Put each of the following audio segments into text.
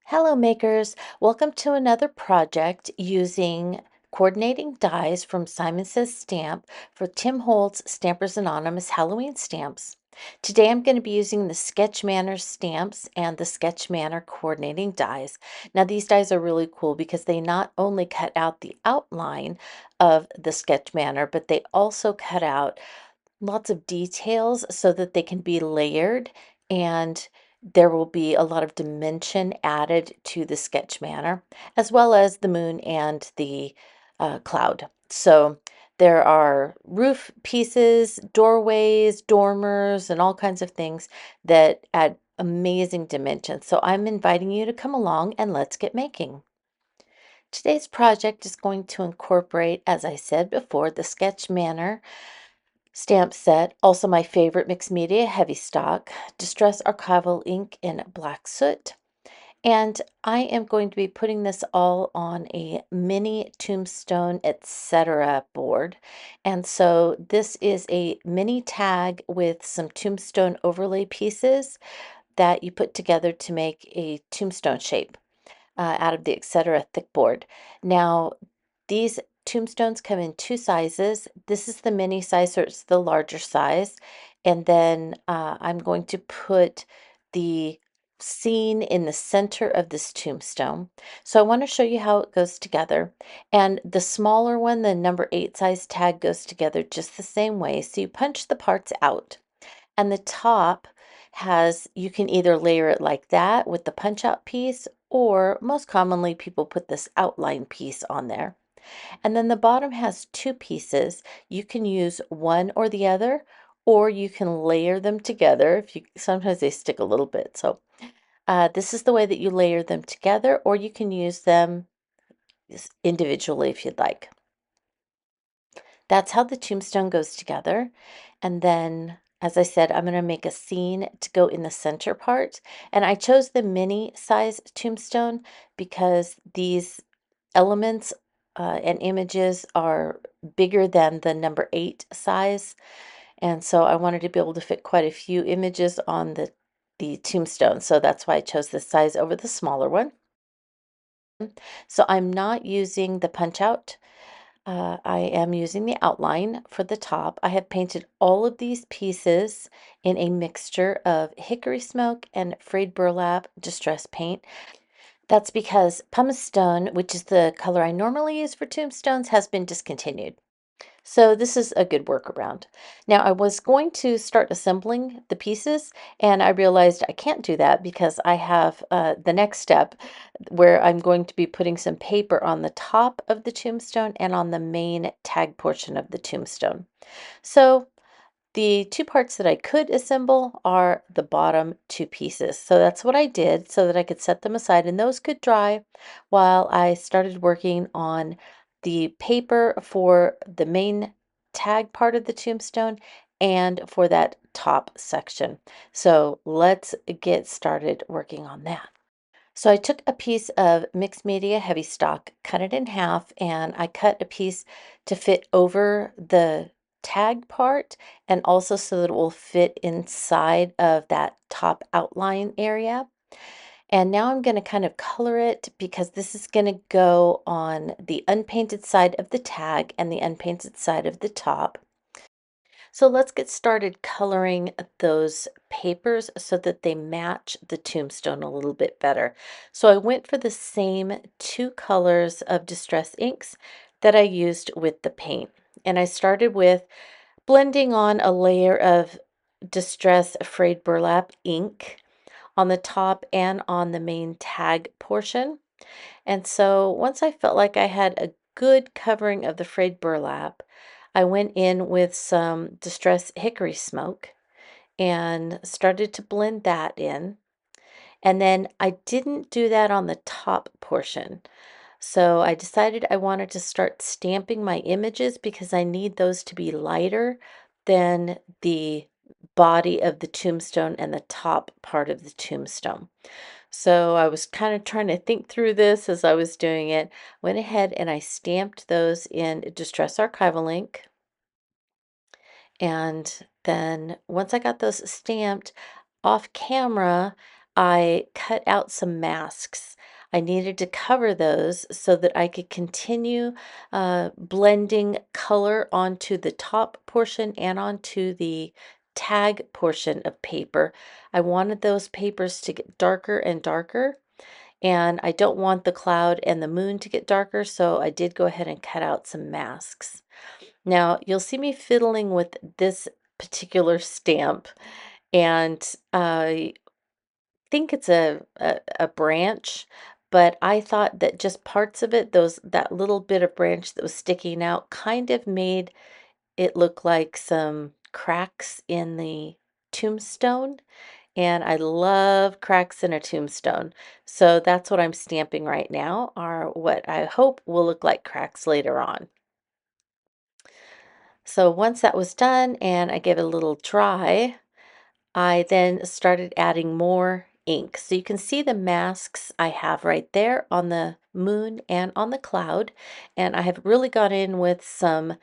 Hello makers, welcome to another project using coordinating dies from Simon Says Stamp for Tim Holtz Stampers Anonymous Halloween stamps. Today I'm going to be using the Sketch Manor stamps and the Sketch Manor coordinating dies. Now these dies are really cool because they not only cut out the outline of the Sketch Manor, but they also cut out lots of details so that they can be layered, and there will be a lot of dimension added to the sketch manner, as well as the moon and the cloud. So there are roof pieces, doorways, dormers, and all kinds of things that add amazing dimensions. So I'm inviting you to come along and let's get making. Today's project is going to incorporate, as I said before, the Sketch Manor stamp set, also my favorite mixed media heavy stock, Distress Archival ink in black soot. And I am going to be putting this all on a mini Tombstone Etcetera board. And so this is a mini tag with some tombstone overlay pieces that you put together to make a tombstone shape out of the Etcetera thick board. Now, these tombstones come in two sizes. This is the mini size, so it's the larger size. And then I'm going to put the scene in the center of this tombstone. So I want to show you how it goes together. And the smaller one, the number 8 size tag, goes together just the same way. So you punch the parts out. And the top has, you can either layer it like that with the punch out piece, or most commonly people put this outline piece on there. And then the bottom has two pieces. You can use one or the other, or you can layer them together. If you sometimes they stick a little bit. So this is the way that you layer them together, or you can use them individually if you'd like. That's how the tombstone goes together. And then, as I said, I'm going to make a scene to go in the center part. And I chose the mini size tombstone because these elements and images are bigger than the number 8 size. And so I wanted to be able to fit quite a few images on the tombstone. So that's why I chose this size over the smaller one. So I'm not using the punch out. I am using the outline for the top. I have painted all of these pieces in a mixture of hickory smoke and frayed burlap distress paint. That's because pumice stone, which is the color I normally use for tombstones, has been discontinued. So this is a good workaround. Now I was going to start assembling the pieces, and I realized I can't do that because I have the next step where I'm going to be putting some paper on the top of the tombstone and on the main tag portion of the tombstone. So the two parts that I could assemble are the bottom two pieces. So that's what I did so that I could set them aside and those could dry while I started working on the paper for the main tag part of the tombstone and for that top section. So let's get started working on that. So I took a piece of mixed media heavy stock, cut it in half, and I cut a piece to fit over the tag part and also so that it will fit inside of that top outline area. And now I'm going to kind of color it because this is going to go on the unpainted side of the tag and the unpainted side of the top. So let's get started coloring those papers so that they match the tombstone a little bit better. So I went for the same two colors of distress inks that I used with the paint. And I started with blending on a layer of distress frayed burlap ink on the top and on the main tag portion. And so once I felt like I had a good covering of the frayed burlap, I went in with some Distress Hickory Smoke and started to blend that in. And then I didn't do that on the top portion. So I decided I wanted to start stamping my images because I need those to be lighter than the body of the tombstone and the top part of the tombstone. So I was kind of trying to think through this as I was doing it. Went ahead and I stamped those in Distress Archival ink. And then once I got those stamped off camera, I cut out some masks. I needed to cover those so that I could continue blending color onto the top portion and onto the tag portion of paper. I wanted those papers to get darker and darker, and I don't want the cloud and the moon to get darker, so I did go ahead and cut out some masks. Now, you'll see me fiddling with this particular stamp, and I think it's a branch, but I thought that just parts of it, that little bit of branch that was sticking out, kind of made it look like some cracks in the tombstone, and I love cracks in a tombstone. So that's what I'm stamping right now, are what I hope will look like cracks later on. So once that was done and I gave it a little dry, I then started adding more ink. So you can see the masks I have right there on the moon and on the cloud. And I have really gone in with some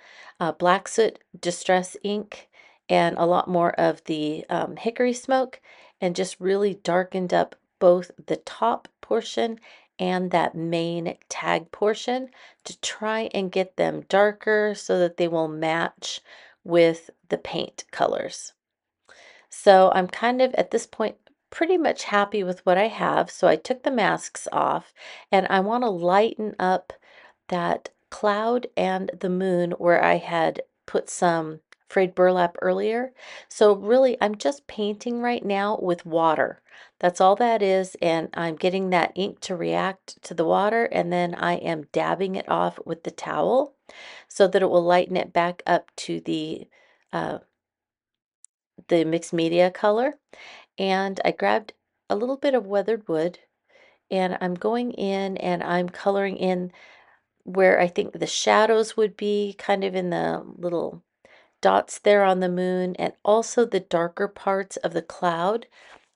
black soot distress ink and a lot more of the hickory smoke, and just really darkened up both the top portion and that main tag portion to try and get them darker so that they will match with the paint colors. So I'm kind of at this point pretty much happy with what I have. So I took the masks off, and I want to lighten up that cloud and the moon where I had put some frayed burlap earlier. So really, I'm just painting right now with water. That's all that is, and I'm getting that ink to react to the water, and then I am dabbing it off with the towel so that it will lighten it back up to uh, the mixed media color. And I grabbed a little bit of weathered wood, and I'm going in and I'm coloring in where I think the shadows would be, kind of in the little dots there on the moon, and also the darker parts of the cloud.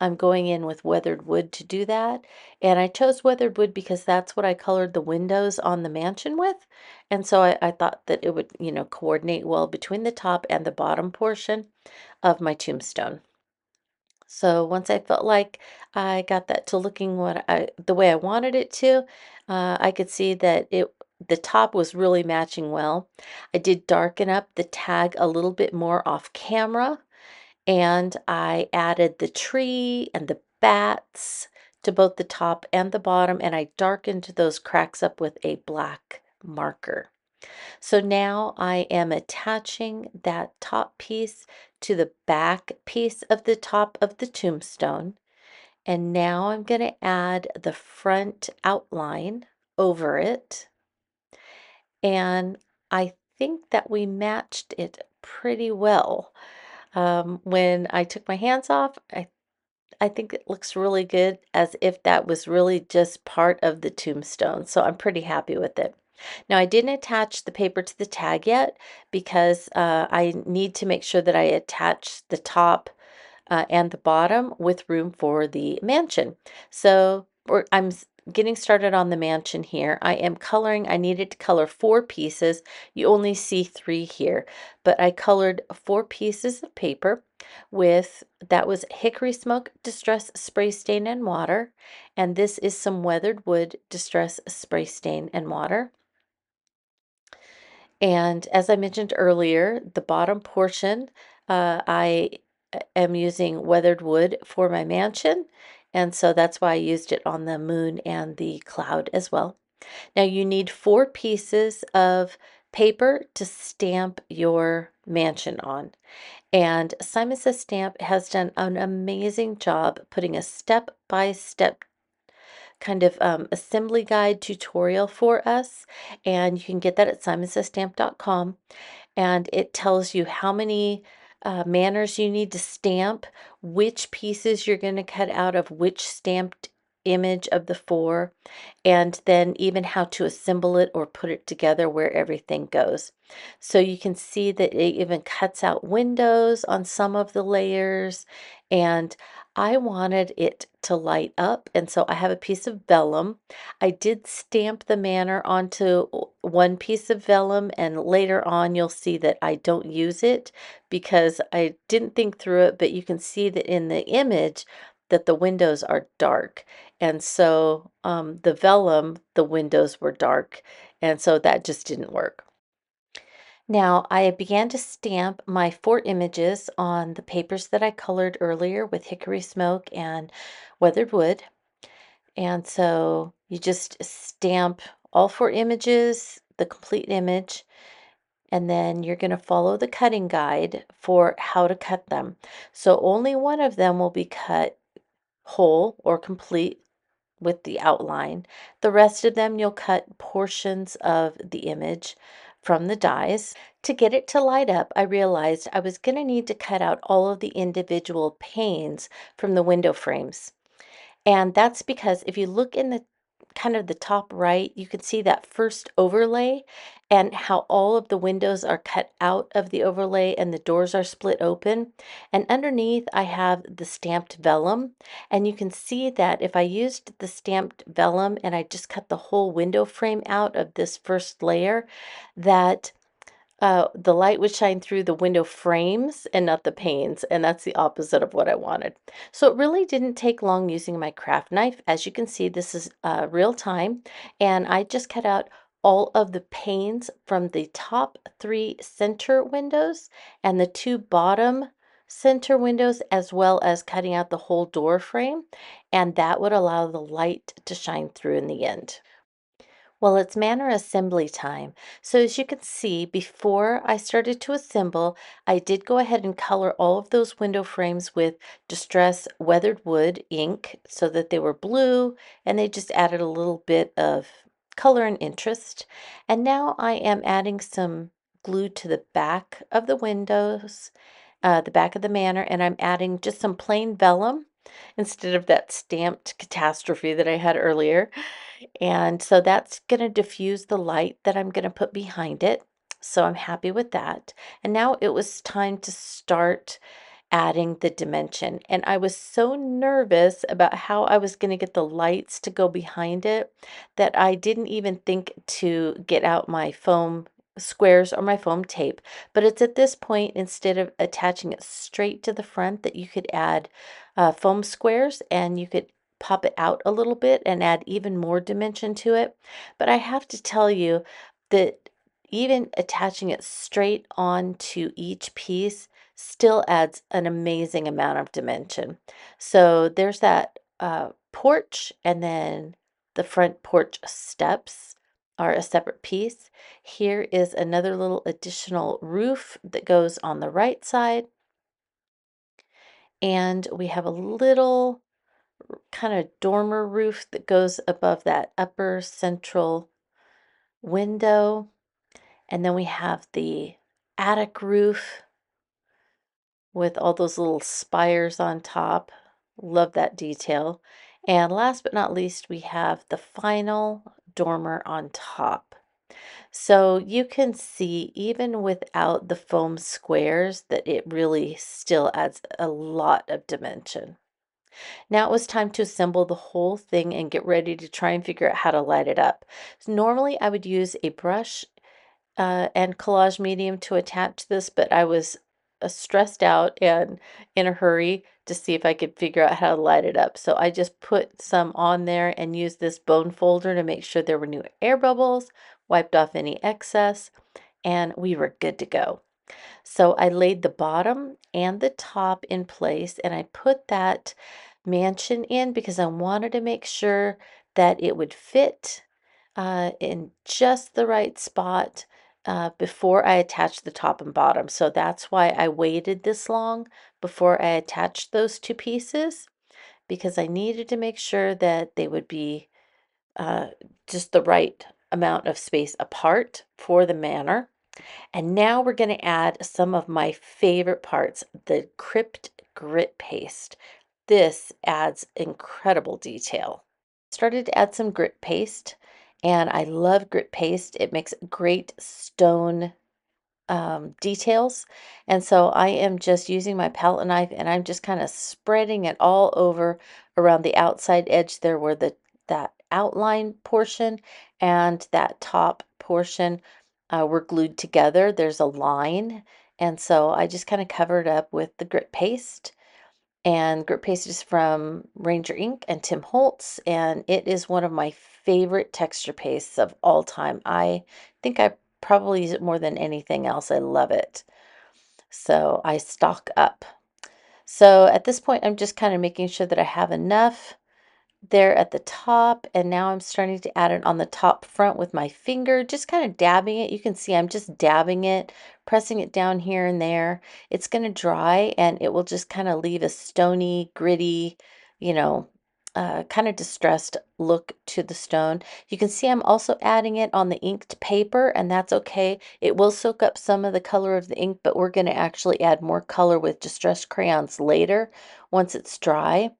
I'm going in with weathered wood to do that. And I chose weathered wood because that's what I colored the windows on the mansion with. And so I thought that it would, coordinate well between the top and the bottom portion of my tombstone. So once I felt like I got that to looking the way I wanted it to, I could see that the top was really matching well. I did darken up the tag a little bit more off camera, and I added the tree and the bats to both the top and the bottom, and I darkened those cracks up with a black marker. So now I am attaching that top piece to the back piece of the top of the tombstone. And now I'm going to add the front outline over it. And I think that we matched it pretty well. When I took my hands off, I think it looks really good, as if that was really just part of the tombstone. So I'm pretty happy with it. Now, I didn't attach the paper to the tag yet because I need to make sure that I attach the top and the bottom with room for the mansion. So I'm getting started on the mansion here. I am coloring, I needed to color 4 pieces. You only see 3 here, but I colored 4 pieces of paper that was hickory smoke distress spray stain and water, and this is some weathered wood distress spray stain and water. And as I mentioned earlier, the bottom portion, I am using weathered wood for my mansion, and so that's why I used it on the moon and the cloud as well. Now you need 4 pieces of paper to stamp your mansion on. And Simon Says Stamp has done an amazing job putting a step-by-step kind of assembly guide tutorial for us, and you can get that at simonsaystamp.com, and it tells you how many manners you need to stamp, which pieces you're going to cut out of which stamped image of the 4, and then even how to assemble it or put it together where everything goes. So you can see that it even cuts out windows on some of the layers, and I wanted it to light up, and so I have a piece of vellum. I did stamp the manor onto one piece of vellum, and later on you'll see that I don't use it because I didn't think through it, but you can see that in the image that the windows are dark. And so the vellum, the windows were dark, and so that just didn't work. Now I began to stamp my 4 images on the papers that I colored earlier with hickory smoke and weathered wood. And so you just stamp all 4 images, the complete image, and then you're going to follow the cutting guide for how to cut them. So only one of them will be cut whole or complete with the outline. The rest of them you'll cut portions of the image from the dies. To get it to light up, I realized I was going to need to cut out all of the individual panes from the window frames. And that's because if you look in the kind of the top right, you can see that first overlay and how all of the windows are cut out of the overlay and the doors are split open. And underneath I have the stamped vellum, and you can see that if I used the stamped vellum and I just cut the whole window frame out of this first layer, that the light would shine through the window frames and not the panes, and that's the opposite of what I wanted. So it really didn't take long using my craft knife. As you can see, this is real time, and I just cut out all of the panes from the top 3 center windows and the 2 bottom center windows, as well as cutting out the whole door frame, and that would allow the light to shine through in the end. Well, it's manor assembly time. So as you can see, before I started to assemble, I did go ahead and color all of those window frames with Distress Weathered Wood ink so that they were blue, and they just added a little bit of color and interest. And now I am adding some glue to the back of the windows, the back of the manor, and I'm adding just some plain vellum instead of that stamped catastrophe that I had earlier. And so that's going to diffuse the light that I'm going to put behind it. So I'm happy with that. And now it was time to start adding the dimension. And I was so nervous about how I was going to get the lights to go behind it that I didn't even think to get out my foam squares or my foam tape. But it's at this point, instead of attaching it straight to the front, that you could add foam squares, and you could pop it out a little bit and add even more dimension to it. But I have to tell you that even attaching it straight onto each piece still adds an amazing amount of dimension. So there's that porch, and then the front porch steps are a separate piece. Here is another little additional roof that goes on the right side. And we have a little kind of dormer roof that goes above that upper central window. And then we have the attic roof with all those little spires on top. Love that detail. And last but not least, we have the final dormer on top. So you can see, even without the foam squares, that it really still adds a lot of dimension. Now it was time to assemble the whole thing and get ready to try and figure out how to light it up. So normally I would use a brush and collage medium to attach this, but I was stressed out and in a hurry to see if I could figure out how to light it up. So I just put some on there and used this bone folder to make sure there were no air bubbles, wiped off any excess, and we were good to go. So I laid the bottom and the top in place, and I put that mansion in because I wanted to make sure that it would fit in just the right spot before I attached the top and bottom. So that's why I waited this long before I attached those 2 pieces, because I needed to make sure that they would be uh, just the right amount of space apart for the manor. And now we're going to add some of my favorite parts, the Crypt grit paste. This adds incredible detail. Started to add some grit paste, and I love grit paste. It makes great stone details. And so I am just using my palette knife, and I'm just kind of spreading it all over around the outside edge there, where that outline portion and that top portion were glued together. There's a line, and so I just kind of covered up with the grit paste. And Grit Paste is from Ranger Ink and Tim Holtz, and it is one of my favorite texture pastes of all time. I think I probably use it more than anything else. I love it. So I stock up. So at this point, I'm just kind of making sure that I have enough there at the top, and now I'm starting to add it on the top front with my finger, just kind of dabbing it. You can see I'm just dabbing it, pressing it down here and there. It's going to dry and it will just kind of leave a stony, gritty, you know, kind of distressed look to the stone. You can see I'm also adding it on the inked paper, and that's okay. It will soak up some of the color of the ink, but we're going to actually add more color with distressed crayons later once it's dry.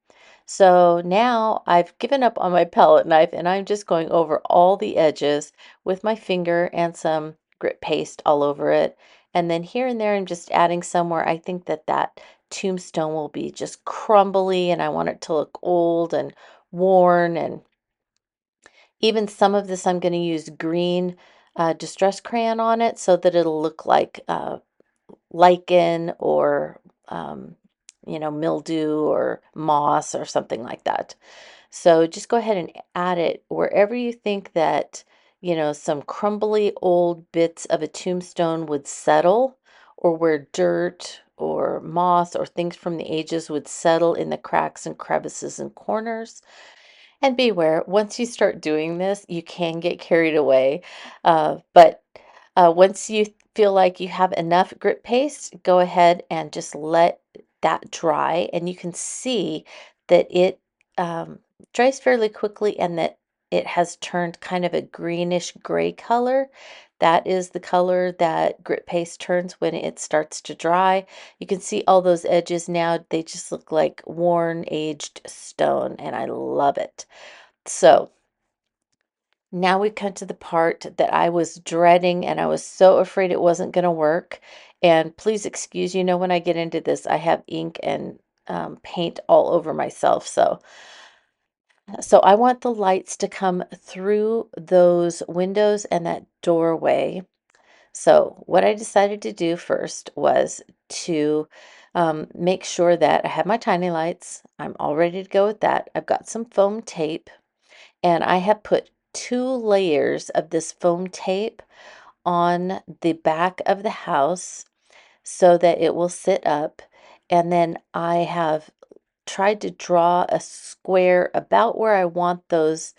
So now I've given up on my palette knife and I'm just going over all the edges with my finger and some grit paste all over it. And then here and there, I'm just adding somewhere I think that that tombstone will be just crumbly and I want it to look old and worn. And even some of this, I'm going to use green distress crayon on it so that it'll look like lichen or mildew or moss or something like that. So just go ahead and add it wherever you think that, some crumbly old bits of a tombstone would settle, or where dirt or moss or things from the ages would settle in the cracks and crevices and corners. And beware, once you start doing this, you can get carried away. But once you feel like you have enough grit paste, go ahead and just let that dry. And you can see that it dries fairly quickly and that it has turned kind of a greenish gray color. That is the color that grit paste turns when it starts to dry. You can see all those edges now, they just look like worn, aged stone, and I love it. So now we come to the part that I was dreading and I was so afraid it wasn't going to work. And please excuse, when I get into this, I have ink and paint all over myself. So I want the lights to come through those windows and that doorway. So what I decided to do first was to make sure that I have my tiny lights. I'm all ready to go with that. I've got some foam tape and I have put 2 layers of this foam tape on the back of the house so that it will sit up. And then I have tried to draw a square about where I want those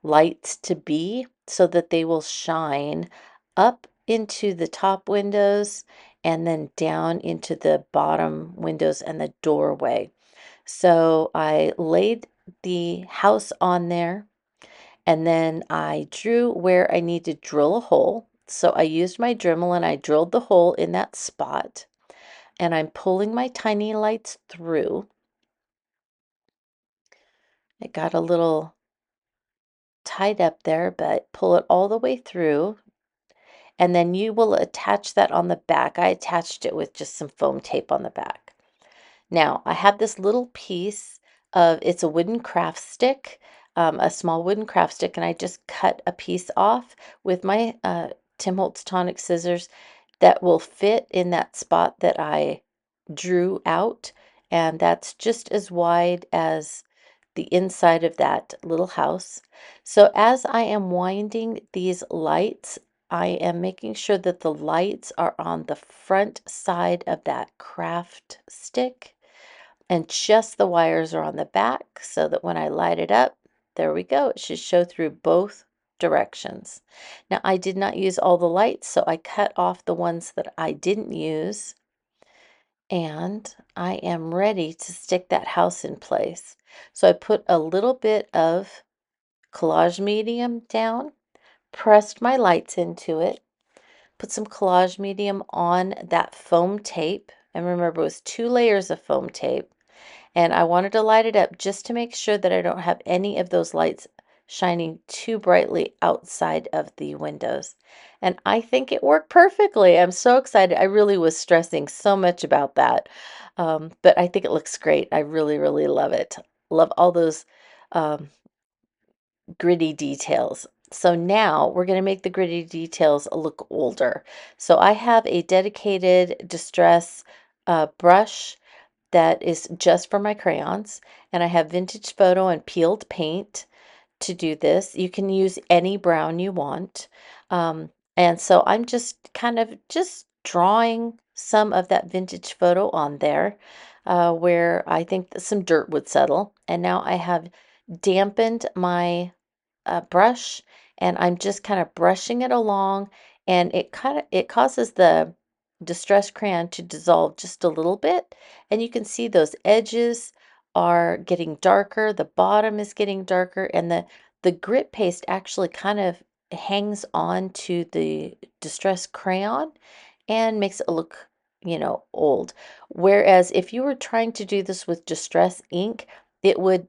lights to be so that they will shine up into the top windows and then down into the bottom windows and the doorway. So I laid the house on there and then I drew where I need to drill a hole. So I used my Dremel and I drilled the hole in that spot. And I'm pulling my tiny lights through. It got a little tied up there, but pull it all the way through. And then you will attach that on the back. I attached it with just some foam tape on the back. Now, I have this little piece it's a wooden craft stick, a small wooden craft stick, and I just cut a piece off with my Tim Holtz tonic scissors that will fit in that spot that I drew out, and that's just as wide as the inside of that little house. So as I am winding these lights, I am making sure that the lights are on the front side of that craft stick and just the wires are on the back so that when I light it up, there we go. It should show through both directions. Now I did not use all the lights, so I cut off the ones that I didn't use. And I am ready to stick that house in place. So I put a little bit of collage medium down, pressed my lights into it, put some collage medium on that foam tape. And remember, it was 2 layers of foam tape. And I wanted to light it up just to make sure that I don't have any of those lights shining too brightly outside of the windows. And I think it worked perfectly. I'm so excited. I really was stressing so much about that. But I think it looks great. I really, really love it. Love all those um, gritty details. So now we're going to make the gritty details look older. So I have a dedicated distress brush that is just for my crayons, and I have vintage photo and peeled paint to do this. You can use any brown you want. And so I'm just kind of just drawing some of that vintage photo on there where I think that some dirt would settle. And now I have dampened my brush, and I'm just kind of brushing it along, and it causes the Distress crayon to dissolve just a little bit, and you can see those edges are getting darker, the bottom is getting darker, and the grit paste actually kind of hangs on to the Distress crayon and makes it look, old. Whereas if you were trying to do this with Distress ink, it would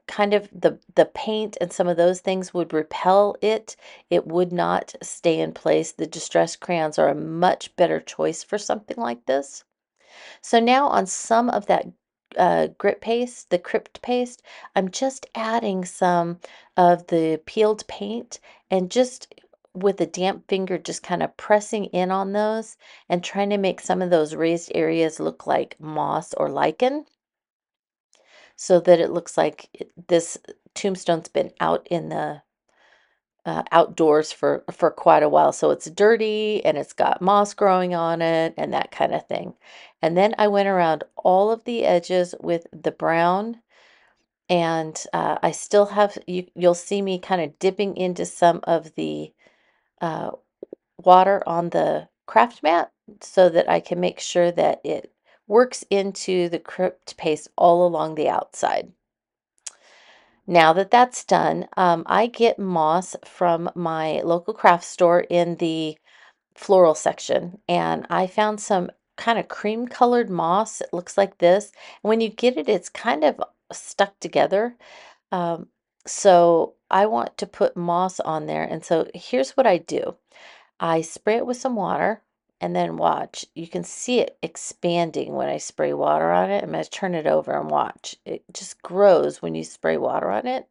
kind of the paint and some of those things would repel it. It would not stay in place. The Distress crayons are a much better choice for something like this. So now on some of that grit paste, the Crypt paste, I'm just adding some of the peeled paint and just with a damp finger, just kind of pressing in on those and trying to make some of those raised areas look like moss or lichen so that it looks like this tombstone's been out in the outdoors for quite a while. So it's dirty and it's got moss growing on it and that kind of thing. And then I went around all of the edges with the brown, and I still have, you'll see me kind of dipping into some of the uh, water on the craft mat so that I can make sure that it works into the Crypt paste all along the outside. Now that that's done, I get moss from my local craft store in the floral section, and I found some kind of cream colored moss. It looks like this. And when you get it, it's kind of stuck together. Um, so I want to put moss on there. And so here's what I do. I spray it with some water and then watch. You can see it expanding when I spray water on it. I'm going to turn it over and watch. It just grows when you spray water on it.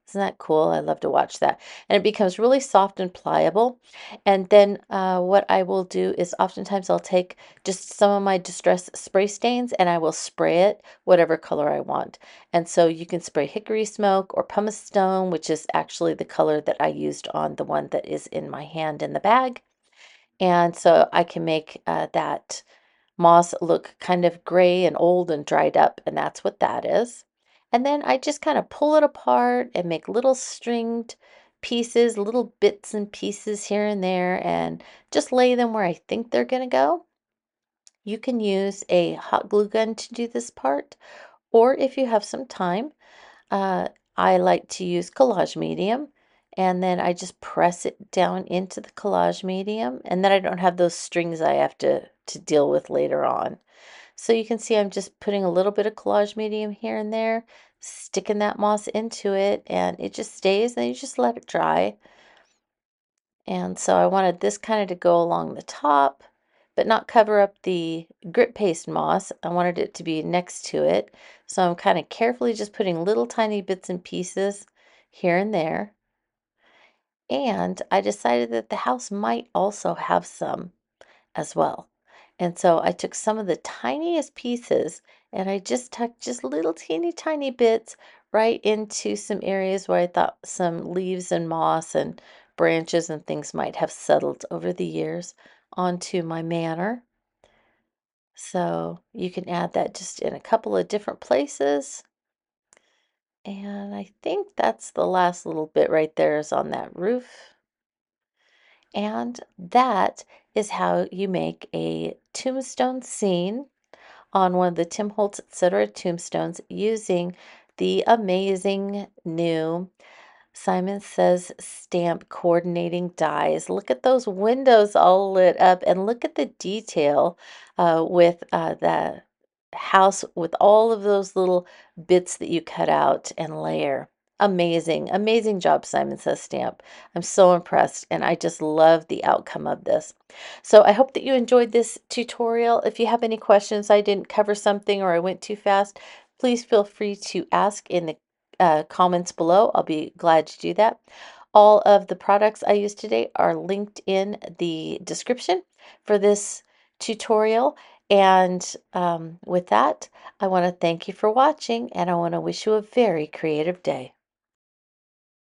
Isn't that cool? I love to watch that. And it becomes really soft and pliable. And then what I will do is oftentimes I'll take just some of my Distress spray stains and I will spray it whatever color I want. And so you can spray hickory smoke or pumice stone, which is actually the color that I used on the one that is in my hand in the bag. And so I can make that moss look kind of gray and old and dried up, and that's what that is. And then I just kind of pull it apart and make little stringed pieces, little bits and pieces here and there, and just lay them where I think they're going to go. You can use a hot glue gun to do this part, or if you have some time, uh, I like to use collage medium, and then I just press it down into the collage medium, and then I don't have those strings I have to deal with later on. So you can see I'm just putting a little bit of collage medium here and there, sticking that moss into it, and it just stays, and you just let it dry. And so I wanted this kind of to go along the top, but not cover up the grit paste moss. I wanted it to be next to it. So I'm kind of carefully just putting little tiny bits and pieces here and there. And I decided that the house might also have some as well. And so I took some of the tiniest pieces and I just tucked just little teeny tiny bits right into some areas where I thought some leaves and moss and branches and things might have settled over the years onto my manor. So you can add that just in a couple of different places. And I think that's the last little bit right there is on that roof. And that is how you make a tombstone scene on one of the Tim Holtz Etcetera tombstones using the amazing new Simon Says stamp coordinating dies. Look at those windows all lit up and look at the detail with the house with all of those little bits that you cut out and layer. Amazing, amazing job, Simon Says stamp. I'm so impressed and I just love the outcome of this. So I hope that you enjoyed this tutorial. If you have any questions, I didn't cover something or I went too fast, please feel free to ask in the comments below. I'll be glad to do that. All of the products I used today are linked in the description for this tutorial. And with that, I want to thank you for watching, and I want to wish you a very creative day.